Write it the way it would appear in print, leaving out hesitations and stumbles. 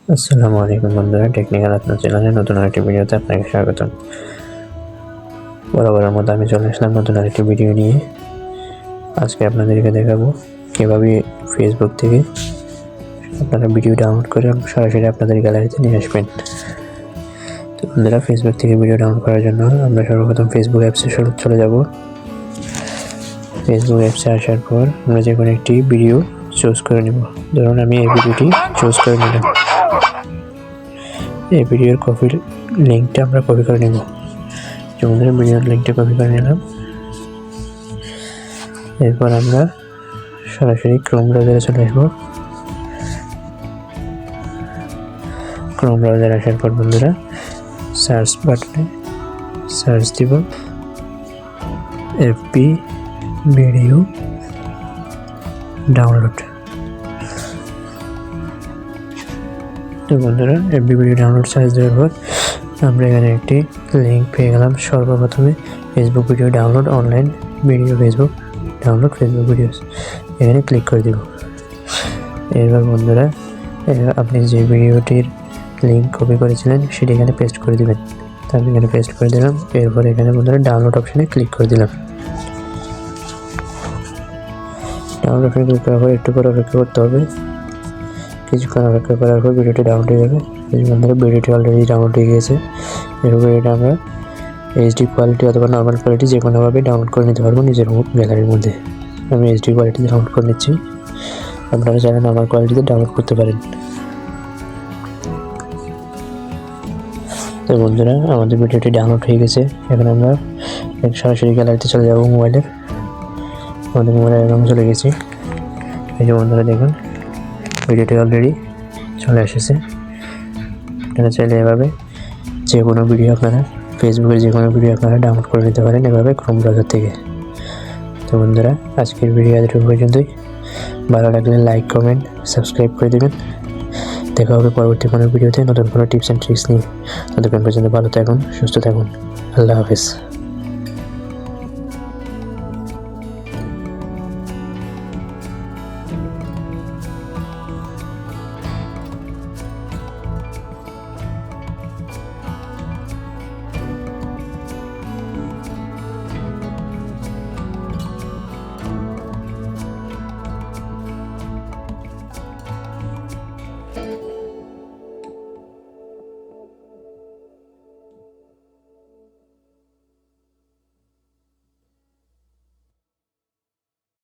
আসসালামু আলাইকুম বন্ধুরা, টেকনিক্যাল আপনার চ্যানেলে নতুন আরেকটি ভিডিওতে আপনাকে স্বাগতম। বরাবরের মতো আমি চলে আসলাম নতুন আরেকটি ভিডিও নিয়ে। আজকে আপনাদেরকে দেখাবো কীভাবে ফেসবুক থেকে আপনারা ভিডিও ডাউনলোড করে সরাসরি আপনাদের গ্যালারিতে নিয়ে আসবেন। তো বন্ধুরা, ফেসবুক থেকে ভিডিও ডাউনলোড করার জন্য আমরা সর্বপ্রথম ফেসবুক অ্যাপসে চলে যাব। ফেসবুক অ্যাপসে আসার পর আমরা যে কোনো একটি ভিডিও চুজ করে নেব। ধরুন আমি এই ভিডিওটি চুজ করে নিলাম। এই ভিডিওর কপির লিঙ্কটা আমরা কপি করে নেব। যেমন ভিডিওর লিঙ্কটা কপি করে নিলাম। এরপর আমরা সরাসরি ক্রোম ব্রাউজারে চলে আসবো। ক্রোম ব্রাউজারে আসার পর বন্ধুরা সার্চ বাটনে সার্চ দিব এফবি ভিডিও ডাউনলোড। তো বন্ধুরা, এফবি ভিডিও ডাউনলোড সার্চ দেওয়ার পর আমরা এখানে একটি লিঙ্ক পেয়ে গেলাম। সর্বপ্রথমে Facebook video download online video Facebook download Facebook videos, এখানে ক্লিক করে দেব। এরপর বন্ধুরা, আপনি যে ভিডিওটির লিঙ্ক কপি করেছিলেন সেটি এখানে পেস্ট করে দেবেন। তো আমি এখানে পেস্ট করে দিলাম। এরপর এখানে বন্ধুরা ডাউনলোড অপশানে ক্লিক করে দিলাম। ডাউনলোড অপশানে ক্লিক করার পর একটু করে অপেক্ষা করতে হবে। কিছুক্ষণ অপেক্ষা করার পর ভিডিওটি ডাউনলোড হয়ে যাবে। এই বন্ধুরা, ভিডিওটি অলরেডি ডাউনলোড হয়ে গিয়েছে। এরপর এটা আমরা এইচডি কোয়ালিটি অথবা নর্মাল কোয়ালিটি যে কোনোভাবে ডাউনলোড করে নিতে পারবো নিজের গ্যালারির মধ্যে। আমি এইচডি কোয়ালিটি ডাউনলোড করে নিচ্ছি। আপনারা চাইলে নর্মাল কোয়ালিটিতে ডাউনলোড করতে পারেন। তো বন্ধুরা, আমাদের ভিডিওটি ডাউনলোড হয়ে গেছে। এখন আমরা সরাসরি গ্যালারিতে চলে যাবো মোবাইলের। আমাদের মোবাইলের রঙ চলে গেছি। এই যে বন্ধুরা দেখুন, ভিডিওটি অলরেডি চলে এসেছে। আপনারা চাইলে এভাবে যে কোনো ভিডিও আপনারা ফেসবুকের যে কোনো ভিডিও আপনারা ডাউনলোড করে নিতে পারেন এভাবে ক্রোম ব্রাউজার থেকে। তো বন্ধুরা, আজকের ভিডিও এতটুকু পর্যন্তই। ভালো লাগলে লাইক, কমেন্ট, সাবস্ক্রাইব করে দেবেন। দেখা হবে পরবর্তী কোনো ভিডিওতে নতুন কোনো টিপস অ্যান্ড ট্রিক্স নিয়ে। ততক্ষণ পর্যন্ত ভালো থাকুন, সুস্থ থাকুন। আল্লাহ হাফেজ।